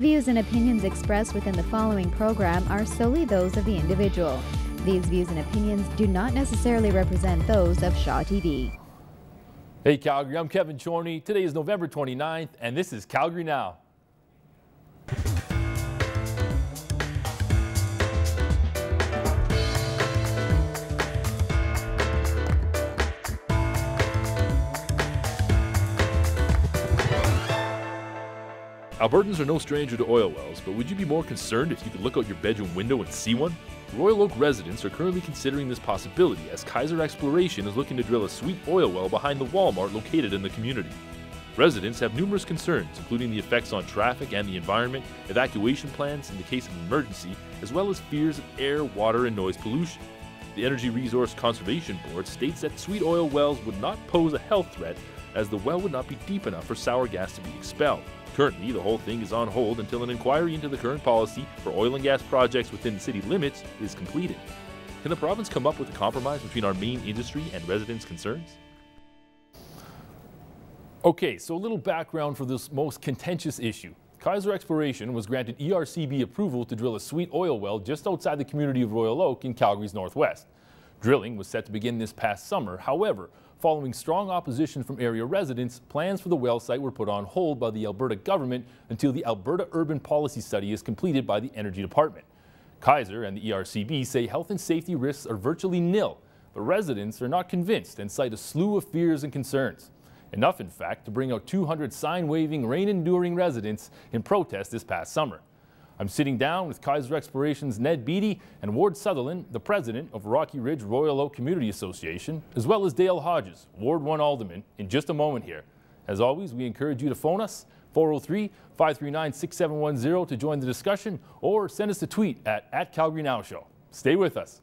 Views and opinions expressed within the following program are solely those of the individual. These views and opinions do not necessarily represent those of Shaw TV. Hey Calgary, I'm Kevin Chorney. Today is November 29th, and this is Calgary Now. Albertans are no stranger to oil wells, but would you be more concerned if you could look out your bedroom window and see one? Royal Oak residents are currently considering this possibility as Kaiser Exploration is looking to drill a sweet oil well behind the Walmart located in the community. Residents have numerous concerns, including the effects on traffic and the environment, evacuation plans in the case of an emergency, as well as fears of air, water, and noise pollution. The Energy Resource Conservation Board states that sweet oil wells would not pose a health threat as the well would not be deep enough for sour gas to be expelled. Currently, the whole thing is on hold until an inquiry into the current policy for oil and gas projects within city limits is completed. Can the province come up with a compromise between our main industry and residents' concerns? Okay, so a little background for this most contentious issue. Kaiser Exploration was granted ERCB approval to drill a sweet oil well just outside the community of Royal Oak in Calgary's northwest. Drilling was set to begin this past summer. However, following strong opposition from area residents, plans for the well site were put on hold by the Alberta government until the Alberta Urban Policy Study is completed by the Energy Department. Kaiser and the ERCB say health and safety risks are virtually nil, but residents are not convinced and cite a slew of fears and concerns. Enough, in fact, to bring out 200 sign-waving, rain-enduring residents in protest this past summer. I'm sitting down with Kaiser Exploration's Ned Beattie and Ward Sutherland, the president of Rocky Ridge Royal Oak Community Association, as well as Dale Hodges, Ward 1 Alderman, in just a moment here. As always, we encourage you to phone us, 403-539-6710 to join the discussion, or send us a tweet at Calgary Now Show. Stay with us.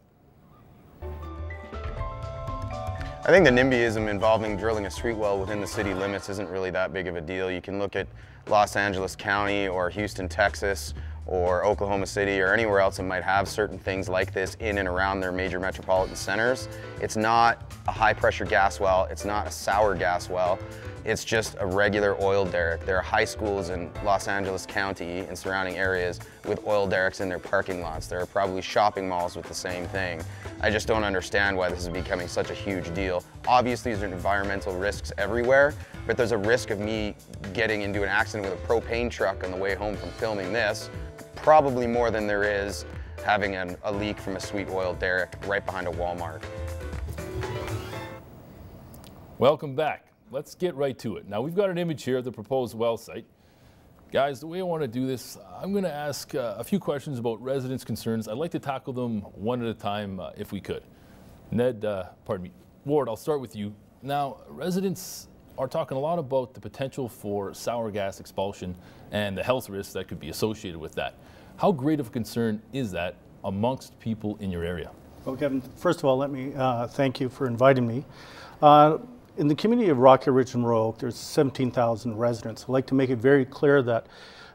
I think the NIMBYism involving drilling a street well within the city limits isn't really that big of a deal. You can look at Los Angeles County or Houston, Texas, or Oklahoma City or anywhere else that might have certain things like this in and around their major metropolitan centers. It's not a high pressure gas well, it's not a sour gas well, it's just a regular oil derrick. There are high schools in Los Angeles County and surrounding areas with oil derricks in their parking lots. There are probably shopping malls with the same thing. I just don't understand why this is becoming such a huge deal. Obviously there's environmental risks everywhere, but there's a risk of me getting into an accident with a propane truck on the way home from filming this, probably more than there is having a leak from a sweet oil derrick right behind a Walmart. Welcome back. Let's get right to it. Now we've got an image here of the proposed well site. Guys, the way I want to do this, I'm going to ask a few questions about residents' concerns. I'd like to tackle them one at a time if we could. Ned, pardon me, Ward, I'll start with you. Now, residents are talking a lot about the potential for sour gas expulsion and the health risks that could be associated with that. How great of a concern is that amongst people in your area? Well, Kevin, first of all, let me thank you for inviting me. In the community of Rocky Ridge and Royal Oak, there's 17,000 residents. I'd like to make it very clear that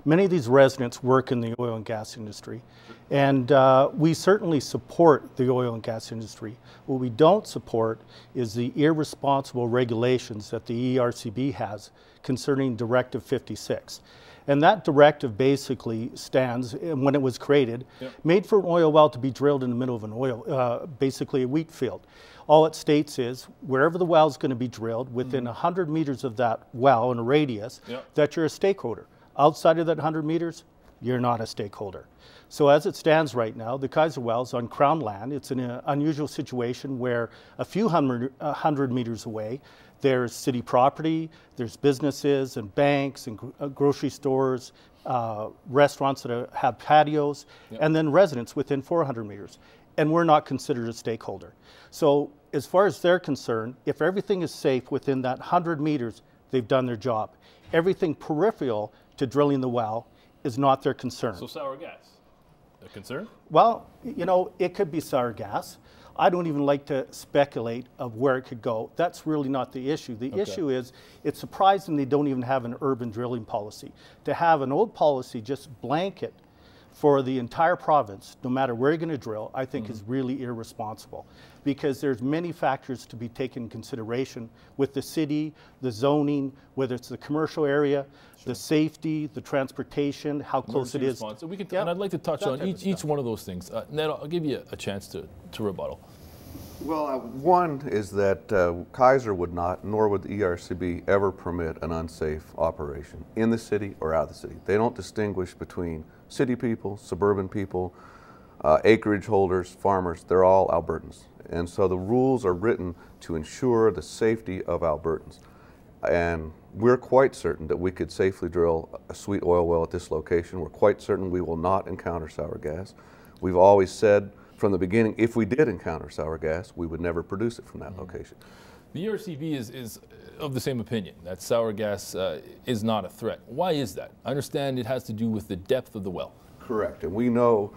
many of these residents work in the oil and gas industry. And we certainly support the oil and gas industry. What we don't support is the irresponsible regulations that the ERCB has concerning Directive 56. And that directive basically stands, when it was created, made for an oil well to be drilled in the middle of an oil, basically a wheat field. All it states is, wherever the well is going to be drilled, within 100 meters of that well in a radius, that you're a stakeholder. Outside of that 100 meters, you're not a stakeholder. So as it stands right now, the Kaiser well is on Crown land. It's in an unusual situation where a few hundred meters away, there's city property, there's businesses and banks and grocery stores, restaurants that have patios, and then residents within 400 meters. And we're not considered a stakeholder. So as far as they're concerned, if everything is safe within that 100 meters, they've done their job. Everything peripheral to drilling the well is not their concern. So sour gas, a concern? Well, you know, it could be sour gas. I don't even like to speculate of where it could go. That's really not the issue. The issue is, it's surprising they don't even have an urban drilling policy. To have an old policy just blanket for the entire province, no matter where you're going to drill, I think is really irresponsible, because there's many factors to be taken in consideration with the city, the zoning, whether it's the commercial area, the safety, the transportation, how close it is. So we can, and I'd like to touch on each one of those things. Ned, I'll give you a chance to rebuttal. Well, one is that Kaiser would not, nor would the ERCB ever permit an unsafe operation in the city or out of the city. They don't distinguish between city people, suburban people, acreage holders, farmers. They're all Albertans. And so the rules are written to ensure the safety of Albertans. And we're quite certain that we could safely drill a sweet oil well at this location. We're quite certain we will not encounter sour gas. We've always said from the beginning, if we did encounter sour gas, we would never produce it from that location. The ERCB is of the same opinion that sour gas is not a threat. Why is that? I understand it has to do with the depth of the well. Correct. And we know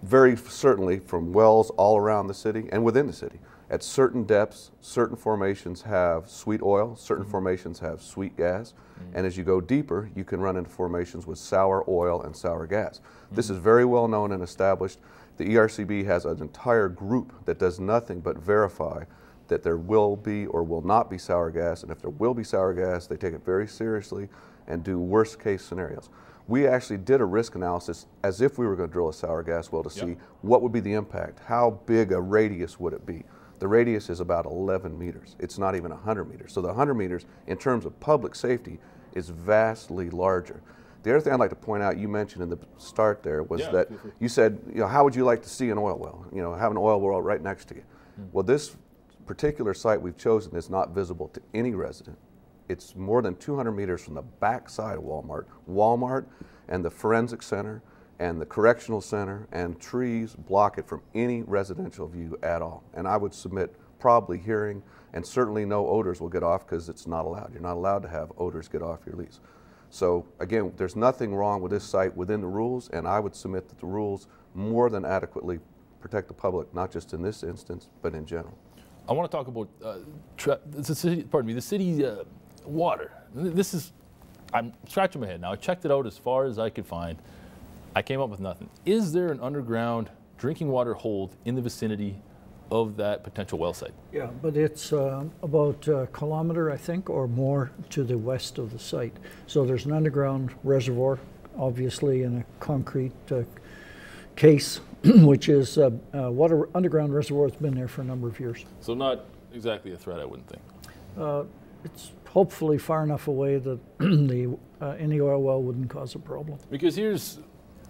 very certainly from wells all around the city and within the city, at certain depths, certain formations have sweet oil, certain formations have sweet gas, and as you go deeper, you can run into formations with sour oil and sour gas. This is very well known and established. The ERCB has an entire group that does nothing but verify that there will be or will not be sour gas, and if there will be sour gas, they take it very seriously and do worst case scenarios. We actually did a risk analysis as if we were going to drill a sour gas well to see what would be the impact, how big a radius would it be. The radius is about 11 meters. It's not even 100 meters. So the 100 meters, in terms of public safety, is vastly larger. The other thing I'd like to point out, you mentioned in the start there, was that you said, you know, how would you like to see an oil well? You know, have an oil well right next to you. Well, this particular site we've chosen is not visible to any resident. It's more than 200 meters from the back side of Walmart. Walmart and the forensic center and the correctional center and trees block it from any residential view at all. And I would submit probably hearing, and certainly no odors will get off because it's not allowed. You're not allowed to have odors get off your lease. So again, there's nothing wrong with this site within the rules, and I would submit that the rules more than adequately protect the public, not just in this instance, but in general. I want to talk about the city water. This is, I'm scratching my head now. I checked it out as far as I could find. I came up with nothing. Is there an underground drinking water hold in the vicinity of that potential well site? Yeah, but it's about a kilometer, I think, or more to the west of the site. So there's an underground reservoir, obviously in a concrete case, which is water underground reservoir that's been there for a number of years. So not exactly a threat, I wouldn't think. It's hopefully far enough away that any oil well wouldn't cause a problem. Because here's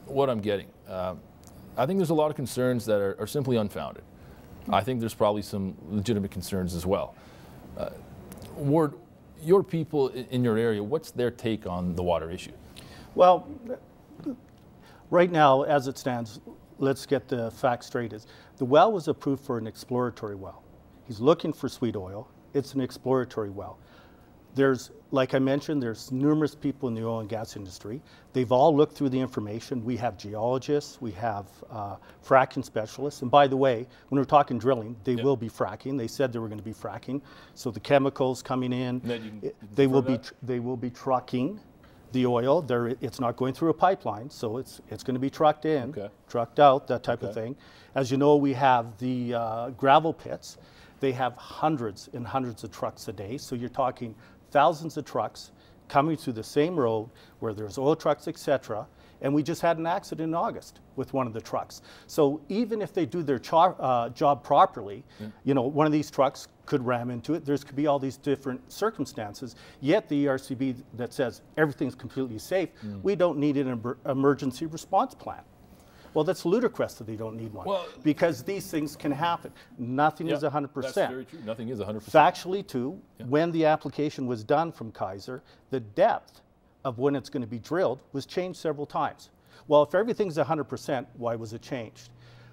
what I'm getting. I think there's a lot of concerns that are simply unfounded. I think there's probably some legitimate concerns as well. Ward, your people in your area, what's their take on the water issue? Well, right now, as it stands, let's get the facts straight. The well was approved for an exploratory well. He's looking for sweet oil. It's an exploratory well. There's, like I mentioned, there's numerous people in the oil and gas industry. They've all looked through the information. We have geologists, we have fracking specialists. And by the way, when we're talking drilling, they will be fracking. They said they were going to be fracking. So the chemicals coming in, they will be trucking the oil. It's not going through a pipeline, so it's going to be trucked in, trucked out, that type of thing. As you know, we have the gravel pits. They have hundreds and hundreds of trucks a day. So you're talking thousands of trucks coming through the same road where there's oil trucks, etc. And we just had an accident in August with one of the trucks. So even if they do their job properly, you know, one of these trucks could ram into it. There's could be all these different circumstances. Yet the ERCB that says everything's completely safe, we don't need an emergency response plan. Well, that's ludicrous that they don't need one, because these things can happen. Nothing is 100%. That's very true. Nothing is 100%. Factually, too, when the application was done from Kaiser, the depth of when it's going to be drilled was changed several times. Well, if everything's 100%, why was it changed?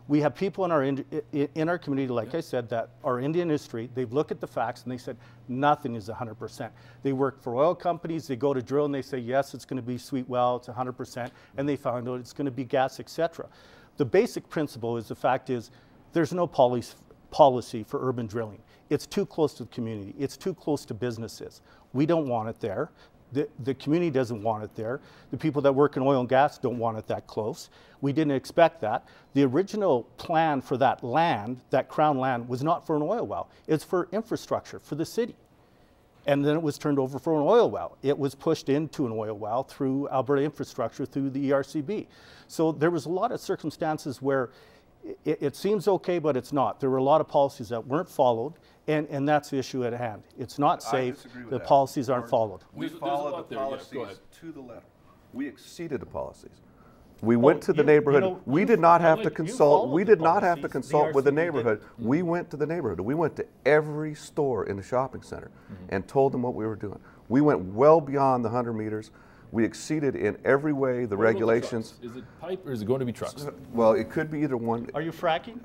We have people in our community, like I said, that are in the industry. They've looked at the facts and they said nothing is 100%. They work for oil companies. They go to drill and they say, yes, it's going to be sweet well, it's 100%, and they found out it's going to be gas, etc. The basic principle is the fact is there's no policy for urban drilling. It's too close to the community. It's too close to businesses. We don't want it there. The community doesn't want it there. The people that work in oil and gas don't want it that close. We didn't expect that. The original plan for that land, that Crown land, was not for an oil well. It's for infrastructure, for the city. And then it was turned over for an oil well. It was pushed into an oil well through Alberta Infrastructure, through the ERCB. So there was a lot of circumstances where it seems okay, but it's not. There were a lot of policies that weren't followed, and that's the issue at hand. It's not safe. The policies aren't followed. We followed the policies to the letter. We exceeded the policies. We Oh, went to the neighborhood. We did not have to you consult. followed We the did not have to policies. consult with the ERCB did. neighborhood. We went to the neighborhood. We went to every store in the shopping center and told them what we were doing. We went well beyond the 100 meters. We exceeded in every way the regulations. Is it pipe or is it going to be trucks? Well, it could be either one. Are you fracking?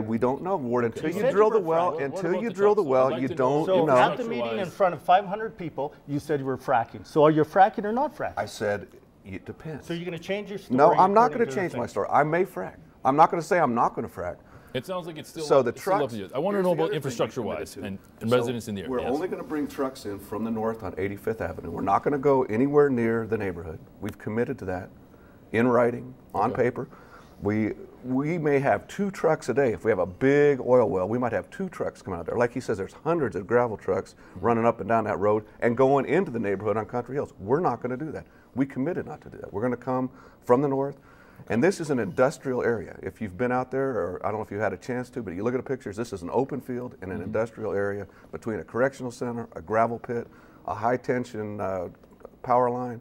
We don't know, Ward. Until You you said drill you the were well, fracking. What until about you the drill the trucks? I'd well, like you to know. don't, So you know. at the meeting in front of 500 people, you said you were fracking. So are you fracking or not fracking? I said, it depends. So you're going to change your story? No, I'm not going according to the change my thing? story. I may frack. I'm not going to say I'm not going to frack. It sounds like it's still So the it's still up trucks. to you. I want to here's know the about other thing we infrastructure-wise committed and to. residents in the area. We're Yes. only going to bring trucks in from the north on 85th Avenue. We're not going to go anywhere near the neighborhood. We've committed to that in writing, on paper. We may have 2 trucks a day. If we have a big oil well, we might have 2 trucks coming out there. Like he says, there's hundreds of gravel trucks running up and down that road and going into the neighborhood on Country Hills. We're not going to do that. We committed not to do that. We're going to come from the north. And this is an industrial area. If you've been out there, or I don't know if you had a chance to, but you look at the pictures, this is an open field in an industrial area between a correctional center, a gravel pit, a high tension power line,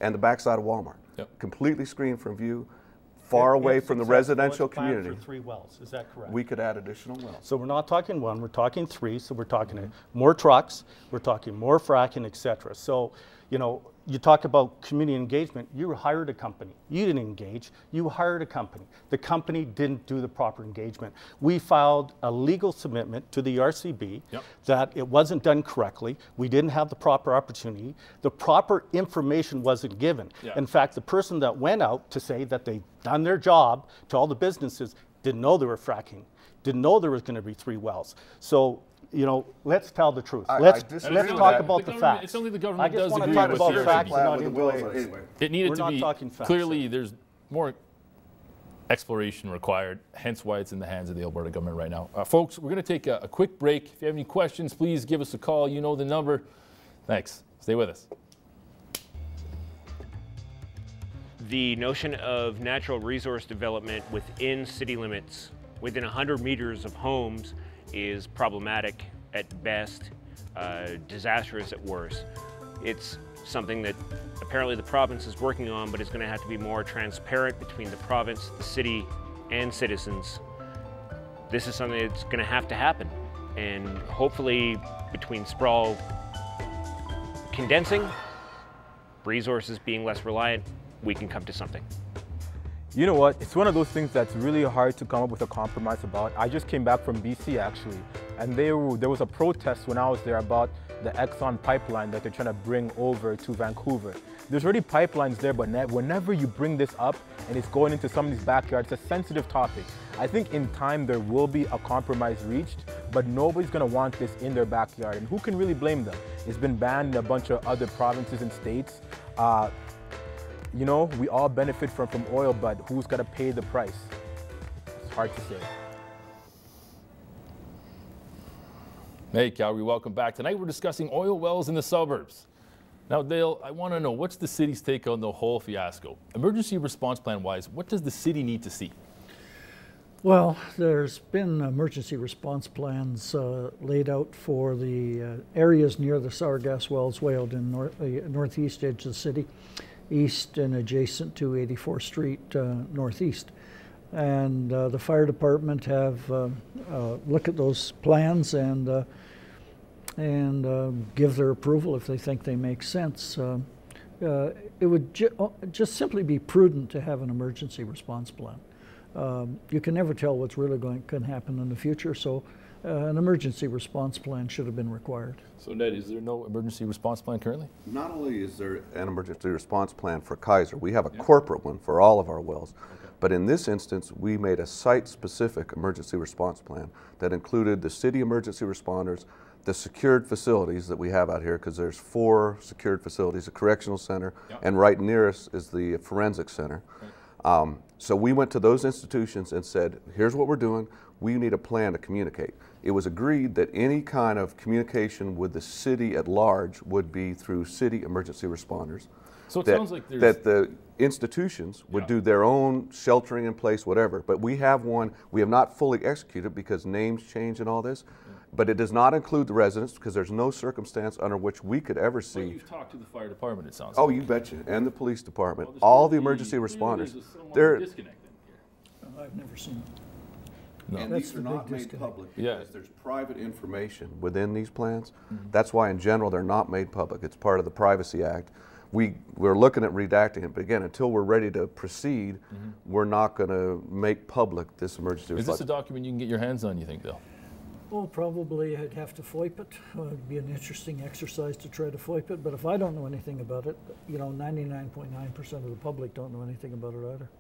and the backside of Walmart. Yep. Completely screened from view, far away If from the successful, residential it's planned community. For 3 wells, is that correct? We could add additional wells. So we're not talking 1, we're talking 3. So we're talking more trucks, we're talking more fracking, et cetera. So, you know, you talk about community engagement. You hired a company. You didn't engage. You hired a company. The company didn't do the proper engagement. We filed a legal submission to the RCB that it wasn't done correctly. We didn't have the proper opportunity. The proper information wasn't given. In fact, the person that went out to say that they'd done their job to all the businesses didn't know they were fracking, didn't know there was going to be 3 wells. So, you know, let's tell the truth. Let's talk about the facts. It's something the government I just does want to agree talk with about the facts RCB. and not Anyway. influence. It needed We're to not be talking facts clearly. here. There's more exploration required, hence why it's in the hands of the Alberta government right now. Folks, we're going to take a quick break. If you have any questions, please give us a call. You know the number. Thanks. Stay with us. The notion of natural resource development within city limits, within 100 meters of homes, is problematic at best, disastrous at worst. It's something that apparently the province is working on, but it's going to have to be more transparent between the province, the city, and citizens. This is something that's going to have to happen, and hopefully between sprawl condensing, resources being less reliant, we can come to something. You know what? It's one of those things that's really hard to come up with a compromise about. I just came back from BC actually, and there was a protest when I was there about the Exxon pipeline that they're trying to bring over to Vancouver. There's already pipelines there, but whenever you bring this up and it's going into somebody's backyard, it's a sensitive topic. I think in time there will be a compromise reached, but nobody's going to want this in their backyard. And who can really blame them? It's been banned in a bunch of other provinces and states. You know, we all benefit from oil, but who's got to pay the price? It's hard to say. Hey, Calgary, welcome back. Tonight we're discussing oil wells in the suburbs. Now, Dale, I want to know, what's the city's take on the whole fiasco? Emergency response plan-wise, what does the city need to see? Well, there's been emergency response plans laid out for the areas near the sour gas wells way out in northeast edge of the city, east and adjacent to 84th Street northeast. And the fire department have looked at those plans and give their approval if they think they make sense. It would just simply be prudent to have an emergency response plan. You can never tell what's really going to happen in the future, so an emergency response plan should have been required. So, Ned, is there no emergency response plan currently? Not only is there an emergency response plan for Kaiser, we have a corporate one for all of our wells. But in this instance, we made a site-specific emergency response plan that included the city emergency responders, the secured facilities that we have out here, because there's 4 secured facilities, a correctional center, and right near us is the forensic center. So we went to those institutions and said, here's what we're doing. We need a plan to communicate. It was agreed that any kind of communication with the city at large would be through city emergency responders. So it sounds like there's... that the institutions would do their own sheltering in place, whatever. But we have one, we have not fully executed because names change and all this. But it does not include the residents because there's no circumstance under which we could ever see. Well, you've talked to the fire department, it sounds Oh, like. you betcha. And the police department. Well, all the emergency responders. They're disconnected here. I've never seen it. No. And That's these the are big not made disconnect. public Yeah. because there's private information within these plans. That's why in general they're not made public. It's part of the Privacy Act. We're looking at redacting it, but again, until we're ready to proceed, we're not going to make public this emergency response. Is this a document you can get your hands on, you think, Bill? Well, probably I'd have to FOIP it. It'd be an interesting exercise to try to FOIP it, but if I don't know anything about it, 99.9% of the public don't know anything about it either.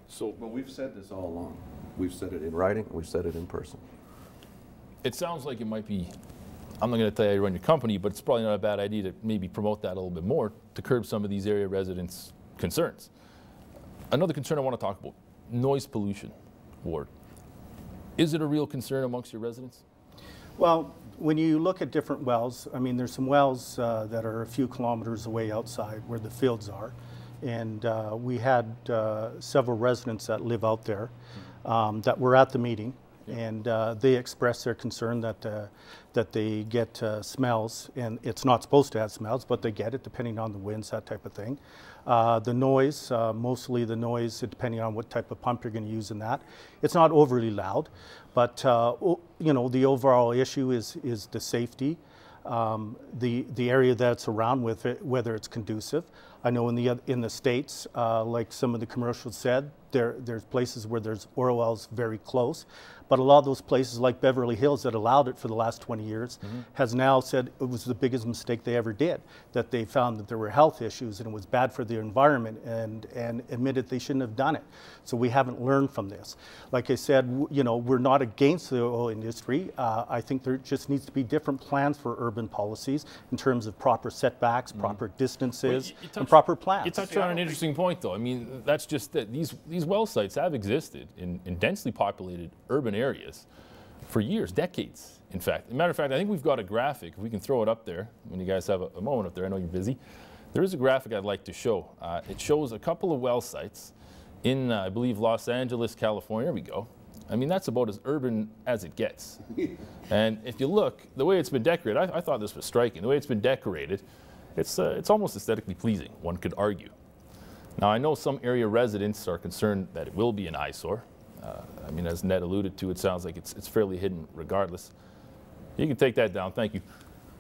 So, Well, we've said this all along. We've said it in writing, we've said it in person. it sounds like it might be, I'm not going to tell you how to run your company, but it's probably not a bad idea to maybe promote that a little bit more to curb some of these area residents' concerns. Another concern I want to talk about, noise pollution, Ward. Is it a real concern amongst your residents? Well, when you look at different wells, I mean, there's some wells that are a few kilometers away outside where the fields are. And we had several residents that live out there that were at the meeting. And they expressed their concern that they get smells, and it's not supposed to have smells, but they get it depending on the winds, that type of thing. The noise, mostly the noise, depending on what type of pump you're going to use in that. It's not overly loud, but the overall issue is the safety, the area that's around with it, whether it's conducive. I know in the States, like some of the commercials said, there's places where there's oil wells very close, but a lot of those places like Beverly Hills that allowed it for the last 20 years has now said it was the biggest mistake they ever did, that they found that there were health issues and it was bad for the environment and admitted they shouldn't have done it. So we haven't learned from this. Like I said, we're not against the oil industry. I think there just needs to be different plans for urban policies in terms of proper setbacks, proper distances, and proper plans. You touched on an interesting point, though. I mean, that's just that these well sites have existed in densely populated urban areas for years, decades, in fact. As a matter of fact, I think we've got a graphic. If we can throw it up there when you guys have a moment up there. I know you're busy. There is a graphic I'd like to show. It shows a couple of well sites in, I believe, Los Angeles, California. There we go. I mean, that's about as urban as it gets. And if you look, the way it's been decorated, I thought this was striking. The way it's been decorated, it's almost aesthetically pleasing, one could argue. Now, I know some area residents are concerned that it will be an eyesore. I mean, as Ned alluded to, it sounds like it's fairly hidden regardless. You can take that down, thank you.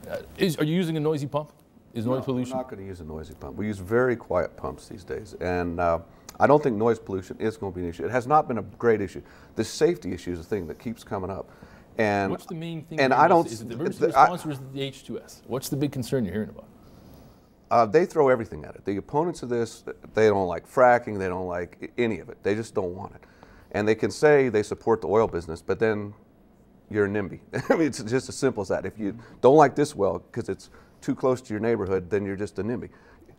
Are you using a noisy pump? Is noise pollution? We're not going to use a noisy pump. We use very quiet pumps these days. And I don't think noise pollution is going to be an issue. It has not been a great issue. The safety issue is a thing that keeps coming up. And what's the main thing? And I don't. Is it the emergency response or is it the H2S? What's the big concern you're hearing about? They throw everything at it. The opponents of this, they don't like fracking. They don't like any of it. They just don't want it. And they can say they support the oil business, but then you're a NIMBY. I mean, it's just as simple as that. If you don't like this well because it's too close to your neighborhood, then you're just a NIMBY.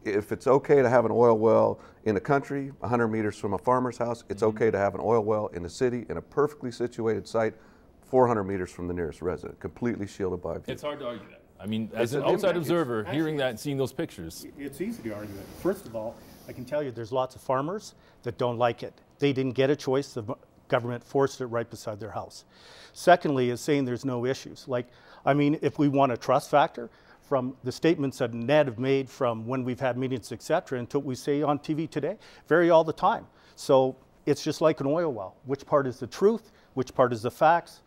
If it's okay to have an oil well in the country, 100 meters from a farmer's house, it's okay to have an oil well in the city, in a perfectly situated site, 400 meters from the nearest resident, completely shielded by view. It's hard to argue that. I mean, as an outside observer, hearing that and seeing those pictures. It's easy to argue it. First of all, I can tell you there's lots of farmers that don't like it. They didn't get a choice. The government forced it right beside their house. Secondly is saying there's no issues. Like, I mean, if we want a trust factor, from the statements that Ned have made from when we've had meetings, et cetera, until we say on TV today, vary all the time. So it's just like an oil well. Which part is the truth? Which part is the facts?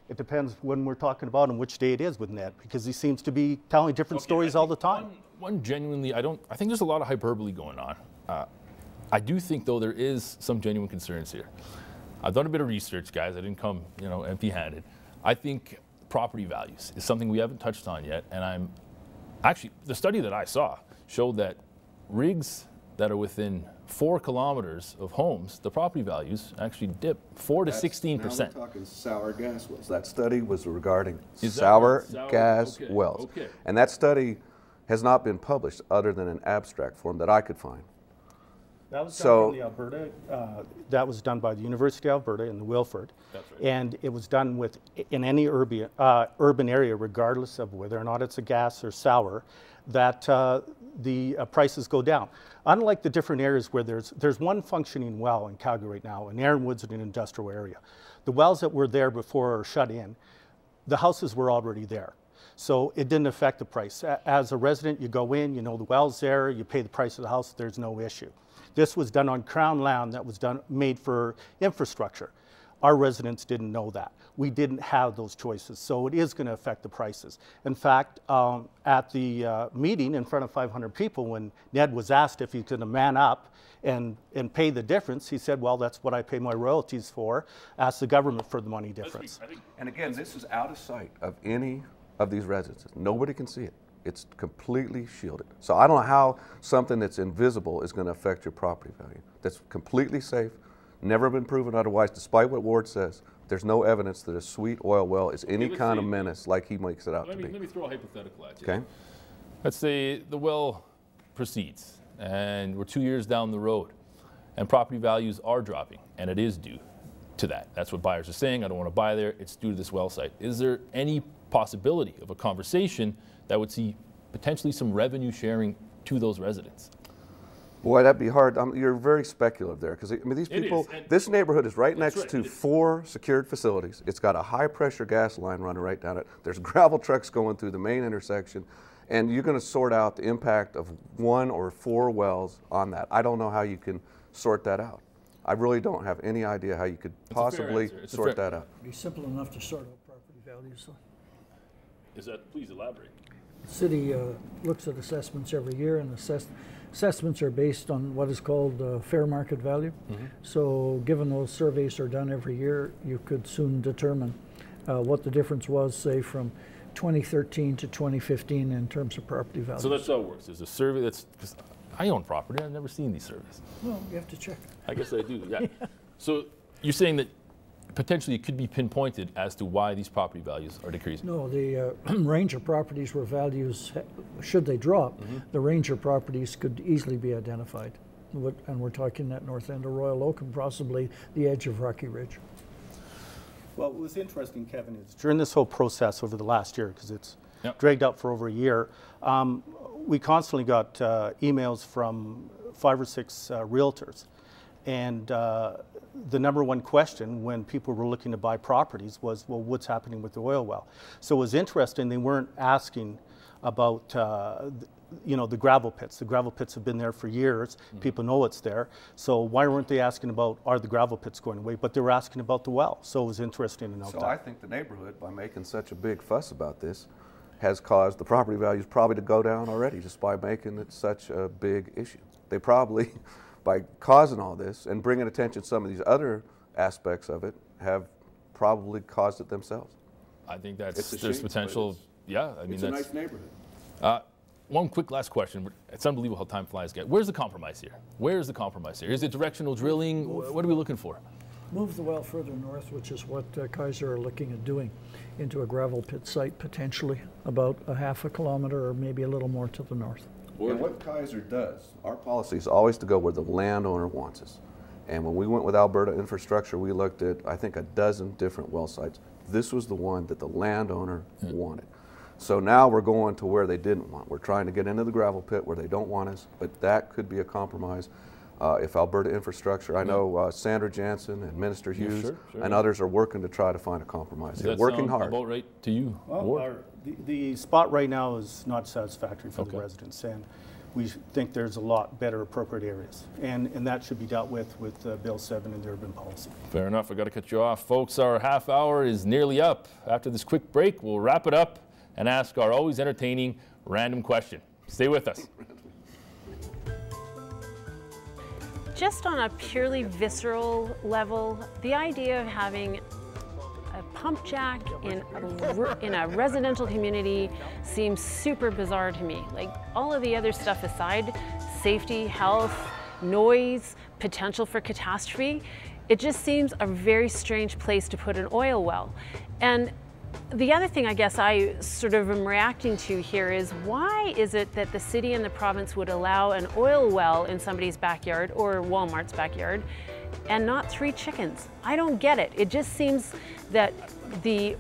It depends when we're talking about and which day it is with Ned, because he seems to be telling different stories all the time. One genuinely, I think there's a lot of hyperbole going on. I do think, though, there is some genuine concerns here. I've done a bit of research, guys. I didn't come, empty-handed. I think property values is something we haven't touched on yet, and the study that I saw showed that rigs that are within 4 kilometers of homes, the property values actually dip 4 to 16%. Now we're talking sour gas wells. That study was regarding Is that sour right? gas Okay, wells. okay. And that study has not been published other than an abstract form that I could find. That was done So- from the Alberta. That was done by the University of Alberta in the Wilford. That's right. And it was done in any urban area, regardless of whether or not it's a gas or sour, that the prices go down. Unlike the different areas where there's one functioning well in Calgary right now, in Aaronwood's an industrial area. The wells that were there before are shut in. The houses were already there. So it didn't affect the price. As a resident, you go in, you know the well's there, you pay the price of the house, there's no issue. This was done on Crown land that was made for infrastructure. Our residents didn't know that. We didn't have those choices, so it is going to affect the prices. In fact, at the meeting in front of 500 people, when Ned was asked if he could man up and pay the difference, he said, well, that's what I pay my royalties for. Ask the government for the money difference. And again, this is out of sight of any of these residences. Nobody can see it. It's completely shielded. So I don't know how something that's invisible is going to affect your property value. That's completely safe, never been proven otherwise, despite what Ward says. There's no evidence that a sweet oil well is any kind of menace like he makes it out to be. Let me throw a hypothetical at you. Okay. Let's say the well proceeds and we're 2 years down the road and property values are dropping, and it is due to that. That's what buyers are saying. I don't want to buy there. It's due to this well site. Is there any possibility of a conversation that would see potentially some revenue sharing to those residents? Boy, that'd be hard. You're very speculative there, because I mean, these people, this neighborhood is right next to 4 secured facilities. It's got a high pressure gas line running right down it. There's gravel trucks going through the main intersection, and you're going to sort out the impact of 1 or 4 wells on that. I don't know how you can sort that out. I really don't have any idea how you could possibly sort that out. It'd be simple enough to sort out property values. So. Is that, please elaborate. The city looks at assessments every year, and assessments are based on what is called fair market value. Mm-hmm. So given those surveys are done every year, you could soon determine what the difference was, say, from 2013 to 2015 in terms of property value. So that's how it works. There's a survey that's, because I own property, I've never seen these surveys. Well, you have to check. I guess I do, yeah. So you're saying that potentially it could be pinpointed as to why these property values are decreasing? No, the range of properties where values, should they drop, the range of properties could easily be identified. And we're talking that north end of Royal Oak and possibly the edge of Rocky Ridge. Well, what was interesting, Kevin, is during this whole process over the last year, because it's dragged out for over a year, we constantly got emails from 5 or 6 realtors. And the number one question when people were looking to buy properties was, well, what's happening with the oil well? So it was interesting. They weren't asking about, you know, the gravel pits. The gravel pits have been there for years. People know it's there. So why weren't they asking about, are the gravel pits going away? But they were asking about the well. So it was interesting to know that. So I think the neighborhood, by making such a big fuss about this, has caused the property values probably to go down already just by making it such a big issue. They probably, by causing all this and bringing attention to some of these other aspects of it, have probably caused it themselves. I think there's potential. Yeah, I mean, it's a nice neighborhood. One quick last question. It's unbelievable how time flies. Where's the compromise here? Where's the compromise here? Is it directional drilling? What are we looking for? Move the well further north, which is what Kaiser are looking at doing, into a gravel pit site, potentially about a half a kilometer or maybe a little more to the north. And what Kaiser does, our policy is always to go where the landowner wants us. And when we went with Alberta Infrastructure, we looked at, I think, 12 different well sites. This was the one that the landowner wanted. So now we're going to where they didn't want. We're trying to get into the gravel pit where they don't want us, but that could be a compromise. If Alberta Infrastructure, I know Sandra Jansen and Minister Hughes and others are working to try to find a compromise. They're working hard. About right to you? Well, the spot right now is not satisfactory for the residents, and we think there's a lot better appropriate areas, and that should be dealt with Bill 7 and the urban policy. Fair enough. I got to cut you off, folks. Our half hour is nearly up. After this quick break, we'll wrap it up and ask our always entertaining random question. Stay with us. Just on a purely visceral level, the idea of having a pump jack in a residential community seems super bizarre to me. Like, all of the other stuff aside, safety, health, noise, potential for catastrophe. It just seems a very strange place to put an oil well. And the other thing I guess I sort of am reacting to here is, why is it that the city and the province would allow an oil well in somebody's backyard or Walmart's backyard and not 3 chickens? I don't get it. It just seems that the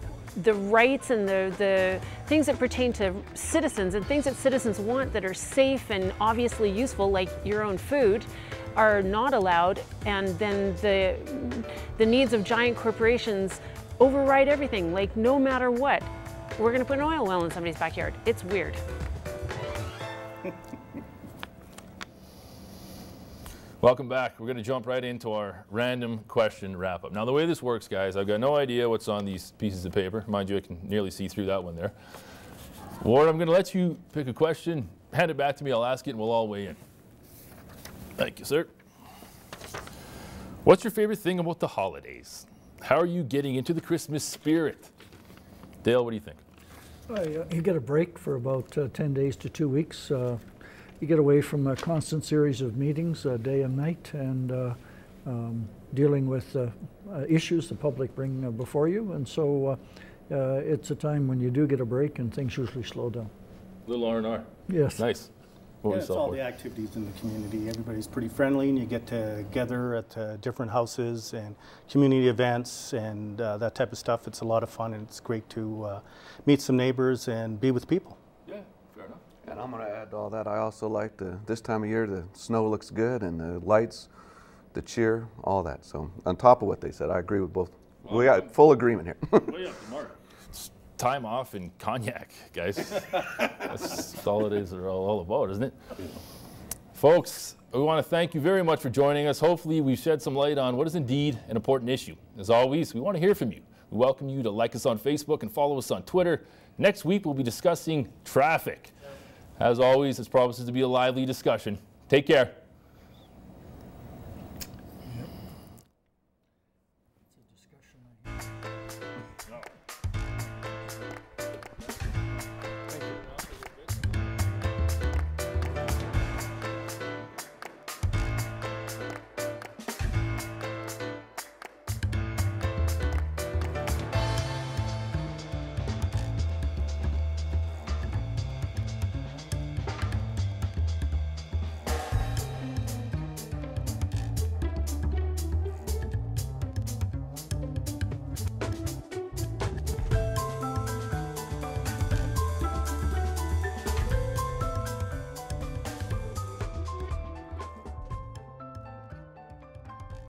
rights and the things that pertain to citizens and things that citizens want that are safe and obviously useful, like your own food, are not allowed, and then the needs of giant corporations override everything. Like, no matter what, we're going to put an oil well in somebody's backyard. It's weird. Welcome back. We're going to jump right into our random question wrap-up. Now, the way this works, guys, I've got no idea what's on these pieces of paper. Mind you, I can nearly see through that one there. Ward, I'm going to let you pick a question, hand it back to me, I'll ask it, and we'll all weigh in. Thank you, sir. What's your favorite thing about the holidays? How are you getting into the Christmas spirit? Dale, what do you think? You get a break for about 10 days to 2 weeks. You get away from a constant series of meetings, day and night, and dealing with issues the public bring before you. And so it's a time when you do get a break and things usually slow down. Little R&R. Yes. Nice. Yeah, it's all the activities in the community. Everybody's pretty friendly, and you get together at different houses and community events and that type of stuff. It's a lot of fun, and it's great to meet some neighbors and be with people. Yeah, fair enough. And I'm going to add to all that, I also like this time of year, the snow looks good and the lights, the cheer, all that. So on top of what they said, I agree with both. Well, we got full agreement here. Way up the mark. Time off and cognac, guys. That's all it is all about, isn't it? Folks, we want to thank you very much for joining us. Hopefully we've shed some light on what is indeed an important issue. As always, we want to hear from you. We welcome you to like us on Facebook and follow us on Twitter. Next week we'll be discussing traffic. As always, this promises to be a lively discussion. Take care.